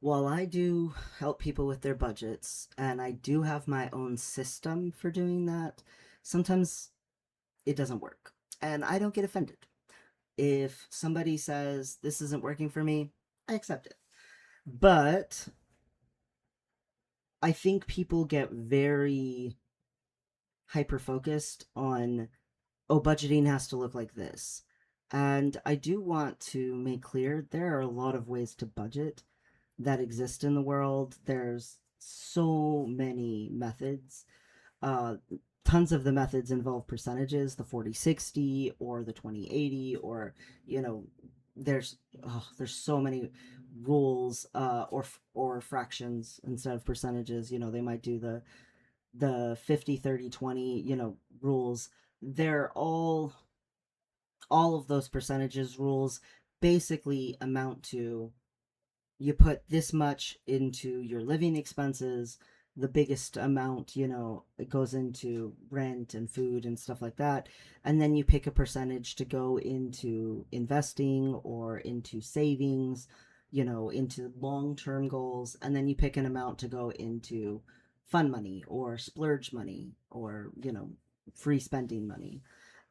While I do help people with their budgets, and I do have my own system for doing that, sometimes it doesn't work. And I don't get offended. If somebody says this isn't working for me, I accept it. But I think people get very hyper focused on, oh, budgeting has to look like this. And I do want to make clear there are a lot of ways to budget that exist in the world. There's so many methods. Uh, Tons of the methods involve percentages, the 40/60 or the 20/80, or, you know, there's so many rules, or fractions instead of percentages. They might do the 50/30/20, rules. They're all of those percentages rules basically amount to, you put this much into your living expenses, the biggest amount, it goes into rent and food and stuff like that, and then you pick a percentage to go into investing or into savings, into long-term goals, and then you pick an amount to go into fun money or splurge money or, free spending money.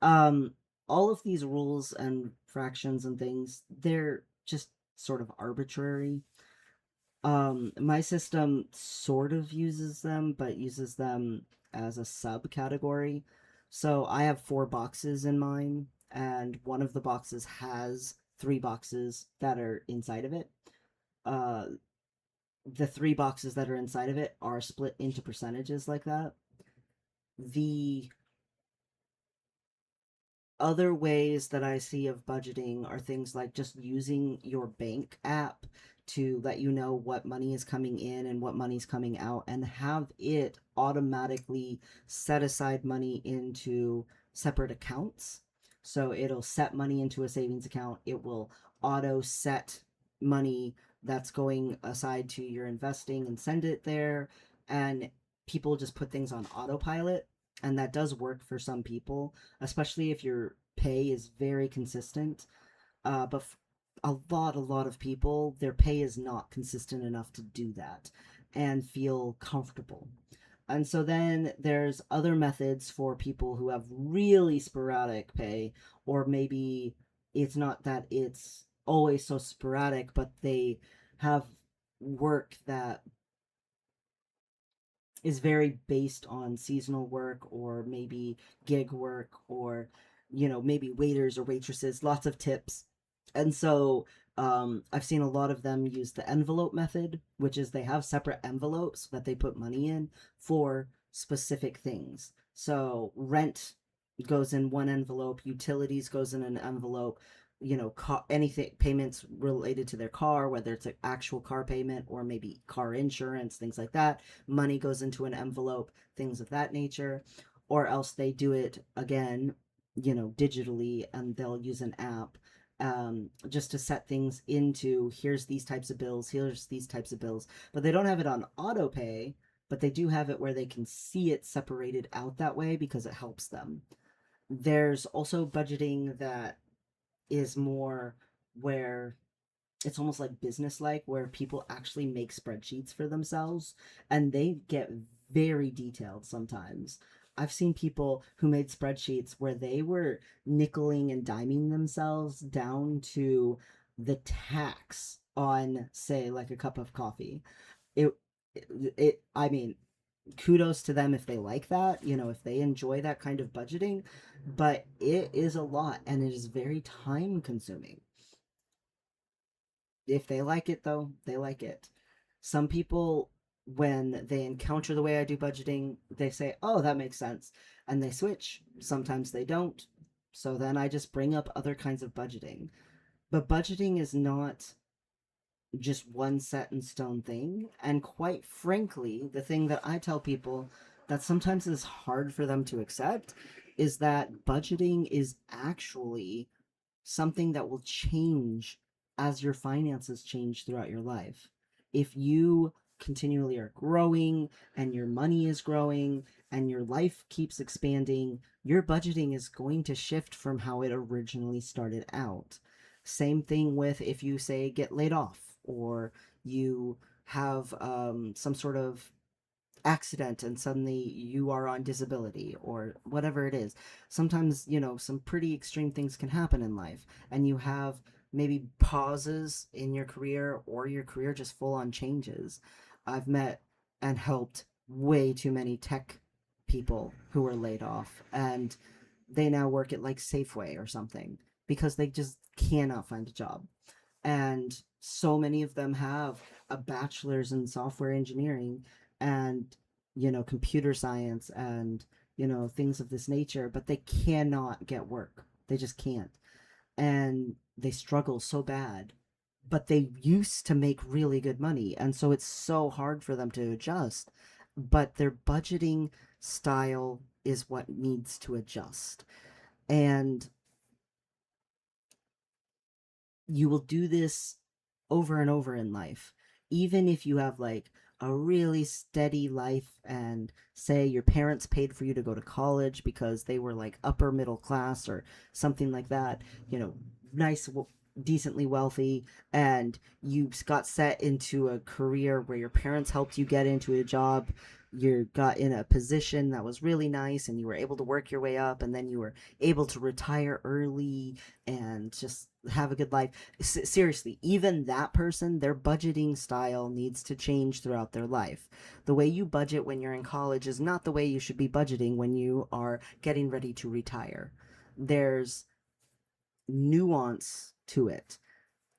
um all of these rules and fractions and things, they're just sort of arbitrary. My system sort of uses them, but uses them as a subcategory. So I have four boxes in mine, and one of the boxes has three boxes that are inside of it. Uh, the three boxes that are inside of it are split into percentages like that. The other ways that I see of budgeting are things like just using your bank app to let you know what money is coming in and what money's coming out, and have it automatically set aside money into separate accounts. So it'll set money into a savings account, it will auto set money that's going aside to your investing and send it there. And people just put things on autopilot, and that does work for some people, especially if your pay is very consistent. But a lot of people, their pay is not consistent enough to do that and feel comfortable. And so then there's other methods for people who have really sporadic pay, or maybe it's not that it's always so sporadic, but they have work that is very based on seasonal work, or maybe gig work, or maybe waiters or waitresses, lots of tips. And so I've seen a lot of them use the envelope method, which is they have separate envelopes that they put money in for specific things. So rent goes in one envelope, utilities goes in an envelope, anything, payments related to their car, whether it's an actual car payment or maybe car insurance, things like that, money goes into an envelope, things of that nature. Or else they do it again, digitally, and they'll use an app, just to set things into, here's these types of bills, here's these types of bills. But they don't have it on auto pay, but they do have it where they can see it separated out that way because it helps them. There's also budgeting that is more where it's almost like business like, where people actually make spreadsheets for themselves, and they get very detailed sometimes. I've seen people who made spreadsheets where they were nickeling and diming themselves down to the tax on, say, like a cup of coffee. I mean, kudos to them if they like that, if they enjoy that kind of budgeting, but it is a lot and it is very time consuming. If they like it, though, they like it. Some people, when they encounter the way I do budgeting, they say, oh, that makes sense, and they switch. Sometimes they don't. So then I just bring up other kinds of budgeting. But budgeting is not just one set in stone thing. And quite frankly, the thing that I tell people that sometimes is hard for them to accept is that budgeting is actually something that will change as your finances change throughout your life. If you continually are growing and your money is growing and your life keeps expanding, your budgeting is going to shift from how it originally started out. Same thing with if you say get laid off or you have some sort of accident and suddenly you are on disability or whatever it is. Sometimes, some pretty extreme things can happen in life, and you have maybe pauses in your career, or your career just full on changes. I've met and helped way too many tech people who were laid off, and they now work at like Safeway or something because they just cannot find a job. And so many of them have a bachelor's in software engineering and computer science and things of this nature, but they cannot get work. They just can't, and they struggle so bad. But they used to make really good money, and so it's so hard for them to adjust. But their budgeting style is what needs to adjust. And you will do this over and over in life. Even if you have like a really steady life, and say your parents paid for you to go to college because they were like upper middle class or something like that, nice, decently wealthy, and you got set into a career where your parents helped you get into a job. You got in a position that was really nice and you were able to work your way up, and then you were able to retire early and just have a good life. Seriously, even that person, their budgeting style needs to change throughout their life. The way you budget when you're in college is not the way you should be budgeting when you are getting ready to retire. There's nuance to it.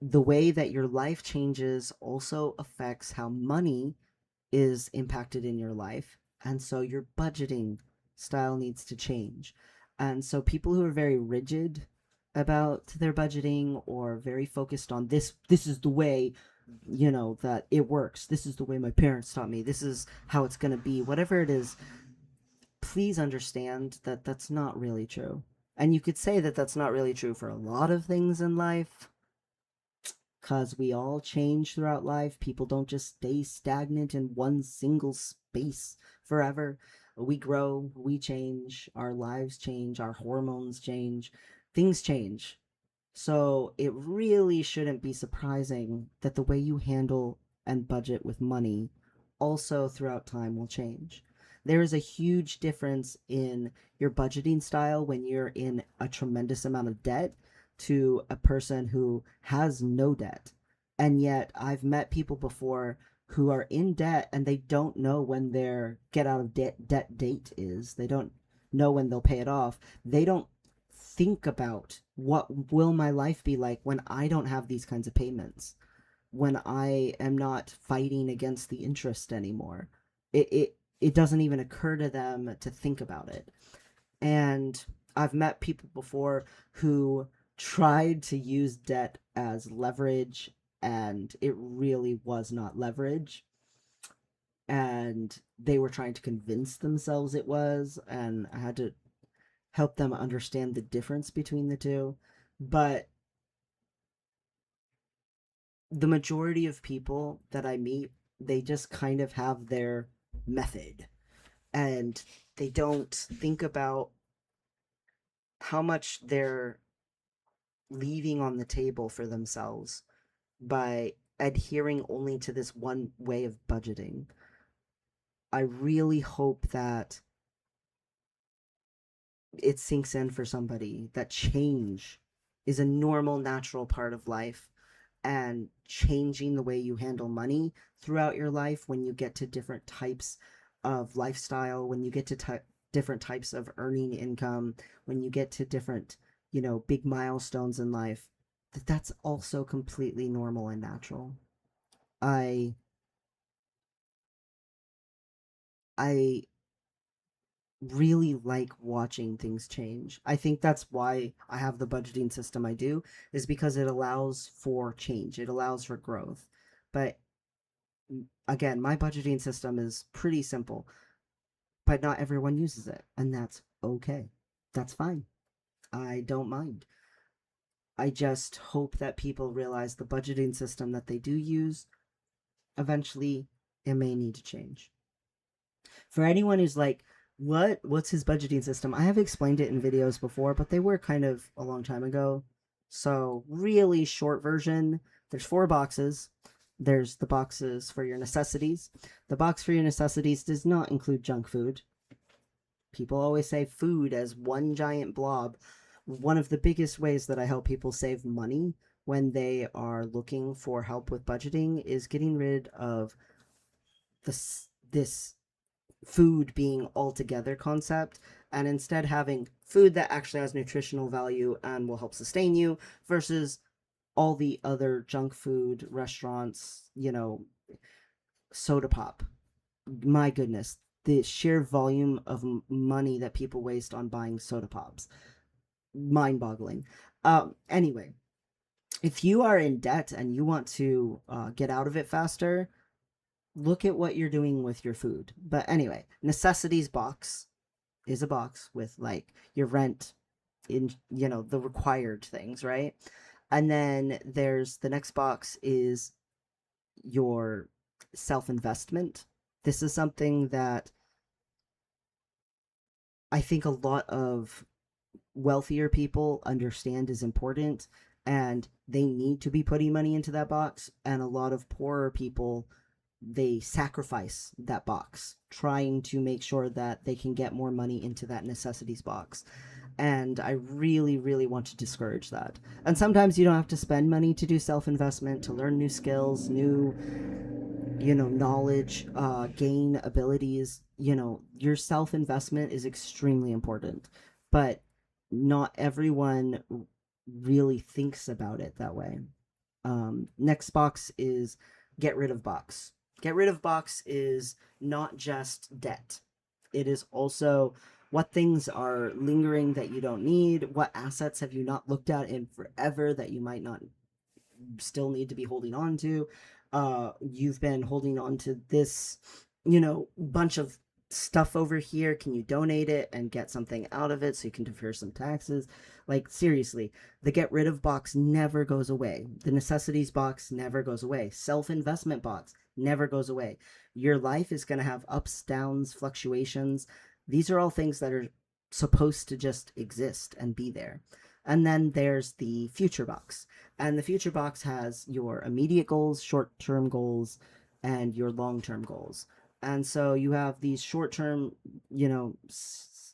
The way that your life changes also affects how money is impacted in your life. And so your budgeting style needs to change. And so people who are very rigid about their budgeting, or very focused on this is the way, that it works. This is the way my parents taught me. This is how it's going to be. Whatever it is, please understand that that's not really true. And you could say that that's not really true for a lot of things in life, because we all change throughout life. People don't just stay stagnant in one single space forever. We grow, we change, our lives change, our hormones change, things change. So it really shouldn't be surprising that the way you handle and budget with money also throughout time will change. There is a huge difference in your budgeting style when you're in a tremendous amount of debt to a person who has no debt. And yet, I've met people before who are in debt and they don't know when their get out of debt date is. They don't know when they'll pay it off. They don't think about what will my life be like when I don't have these kinds of payments, when I am not fighting against the interest anymore. It doesn't even occur to them to think about it. And I've met people before who tried to use debt as leverage, and it really was not leverage. And they were trying to convince themselves it was, and I had to help them understand the difference between the two. But the majority of people that I meet, they just kind of have their method, and they don't think about how much they're leaving on the table for themselves by adhering only to this one way of budgeting. I really hope that it sinks in for somebody that change is a normal, natural part of life, and changing the way you handle money throughout your life when you get to different types of lifestyle, when you get to different types of earning income, when you get to different, big milestones in life, that's also completely normal and natural. I I really like watching things change. I think that's why I have the budgeting system I do, is because it allows for change. It allows for growth. But again, my budgeting system is pretty simple, but not everyone uses it, and that's okay. That's fine. I don't mind. I just hope that people realize the budgeting system that they do use, eventually it may need to change. For anyone who's like, what's his budgeting system? I have explained it in videos before, but they were kind of a long time ago. So, really short version, there's 4 boxes. There's the boxes for your necessities. The box for your necessities does not include junk food. People always say food as one giant blob. One of the biggest ways that I help people save money when they are looking for help with budgeting is getting rid of this food being altogether concept, and instead having food that actually has nutritional value and will help sustain you versus all the other junk food restaurants, soda pop. My goodness, the sheer volume of money that people waste on buying soda pops, mind boggling. Anyway, if you are in debt and you want to get out of it faster, look at what you're doing with your food. But anyway, necessities box is a box with like your rent, in the required things, right? And then there's the next box is your self investment. This is something that I think a lot of wealthier people understand is important, and they need to be putting money into that box, and a lot of poorer people, they sacrifice that box trying to make sure that they can get more money into that necessities box. And I really, really want to discourage that. And sometimes you don't have to spend money to do self investment, to learn new skills, new, knowledge, gain abilities. Your self investment is extremely important, but not everyone really thinks about it that way. Next box is get rid of box. Get rid of box is not just debt, it is also what things are lingering that you don't need, what assets have you not looked at in forever that you might not still need to be holding on to. You've been holding on to this, bunch of stuff over here. Can you donate it and get something out of it so you can defer some taxes? Like, seriously, the get rid of box never goes away. The necessities box never goes away. Self investment box never goes away. Your life is going to have ups, downs, fluctuations. These are all things that are supposed to just exist and be there. And then there's the future box. And the future box has your immediate goals, short term goals, and your long term goals. And so you have these short term,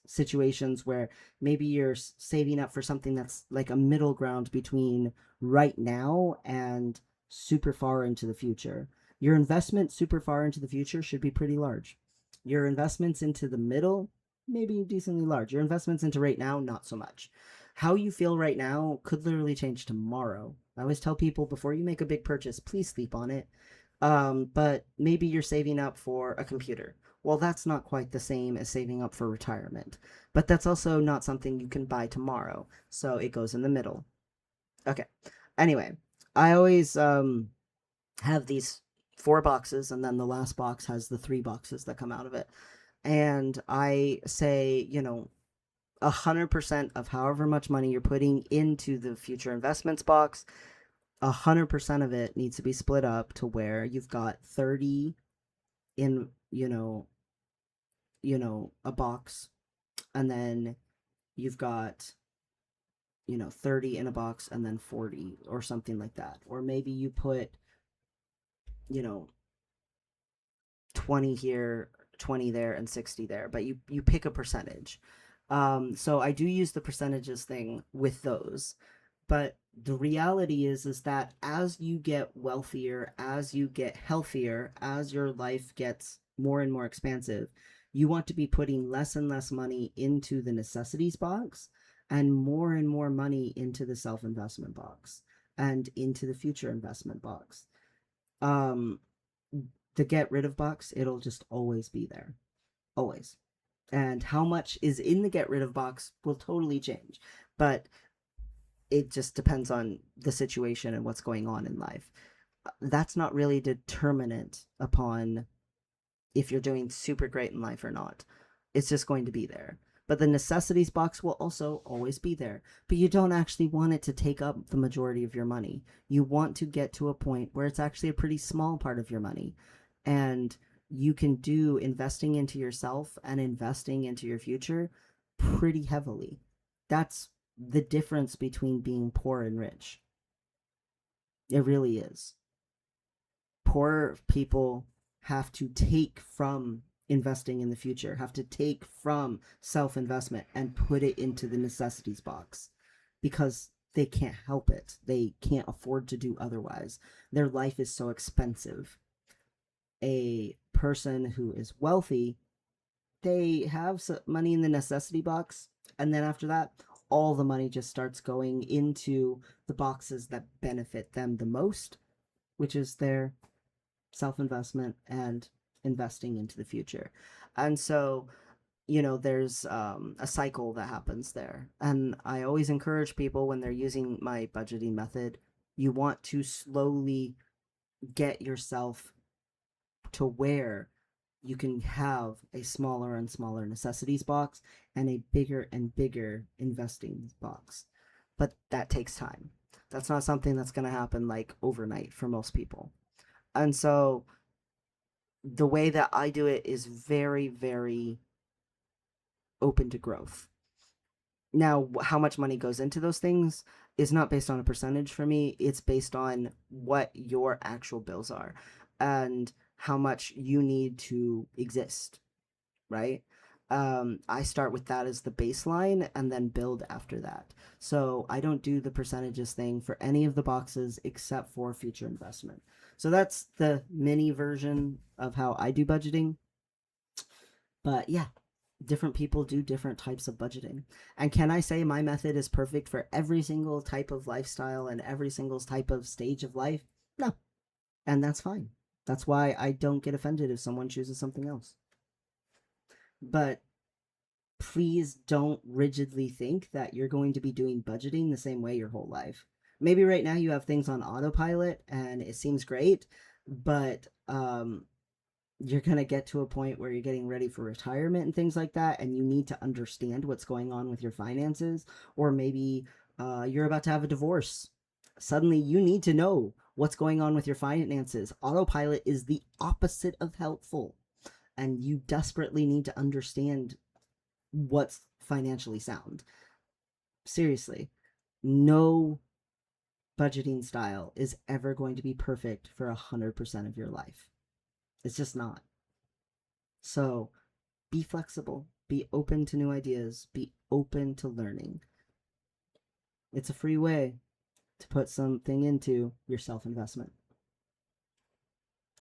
situations where maybe you're saving up for something that's like a middle ground between right now and super far into the future. Your investment super far into the future should be pretty large. Your investments into the middle, maybe decently large. Your investments into right now, not so much. How you feel right now could literally change tomorrow. I always tell people before you make a big purchase, please sleep on it. But maybe you're saving up for a computer. Well, that's not quite the same as saving up for retirement. But that's also not something you can buy tomorrow. So it goes in the middle. Okay. Anyway, I always have these 4 boxes, and then the last box has the 3 boxes that come out of it. And I say, 100% of however much money you're putting into the future investments box, 100% of it needs to be split up to where you've got 30 in, a box, and then you've got, 30 in a box, and then 40 or something like that. Or maybe you put, you know, 20 here, 20 there, and 60 there, but you pick a percentage. So I do use the percentages thing with those. But the reality is that as you get wealthier, as you get healthier, as your life gets more and more expansive, you want to be putting less and less money into the necessities box and more money into the self investment box and into the future investment box. Um, the get rid of box, it'll just always be there. Always. And how much is in the get rid of box will totally change. But it just depends on the situation and what's going on in life. That's not really determinant upon if you're doing super great in life or not. It's just going to be there. But the necessities box will also always be there. But you don't actually want it to take up the majority of your money. You want to get to a point where it's actually a pretty small part of your money. And you can do investing into yourself and investing into your future pretty heavily. That's the difference between being poor and rich. It really is. Poor people have to take from investing in the future, have to take from self investment and put it into the necessities box because they can't help it. They can't afford to do otherwise. Their life is so expensive. A person who is wealthy, they have money in the necessity box, and then after that, all the money just starts going into the boxes that benefit them the most, which is their self investment and investing into the future. And so, there's a cycle that happens there. And I always encourage people when they're using my budgeting method, you want to slowly get yourself to where you can have a smaller and smaller necessities box and a bigger and bigger investing box. But that takes time. That's not something that's going to happen like overnight for most people. And so the way that I do it is very, very open to growth. Now, how much money goes into those things is not based on a percentage for me. It's based on what your actual bills are and how much you need to exist, right? I start with that as the baseline and then build after that. So I don't do the percentages thing for any of the boxes except for future investment. So that's the mini version of how I do budgeting. But yeah, different people do different types of budgeting. And can I say my method is perfect for every single type of lifestyle and every single type of stage of life? No. And that's fine. That's why I don't get offended if someone chooses something else. But please don't rigidly think that you're going to be doing budgeting the same way your whole life. Maybe right now you have things on autopilot and it seems great, but you're going to get to a point where you're getting ready for retirement and things like that, and you need to understand what's going on with your finances, or maybe you're about to have a divorce. Suddenly, you need to know what's going on with your finances. Autopilot is the opposite of helpful, and you desperately need to understand what's financially sound. Seriously, no budgeting style is ever going to be perfect for 100% of your life. It's just not. So be flexible, be open to new ideas, be open to learning. It's a free way to put something into your self investment.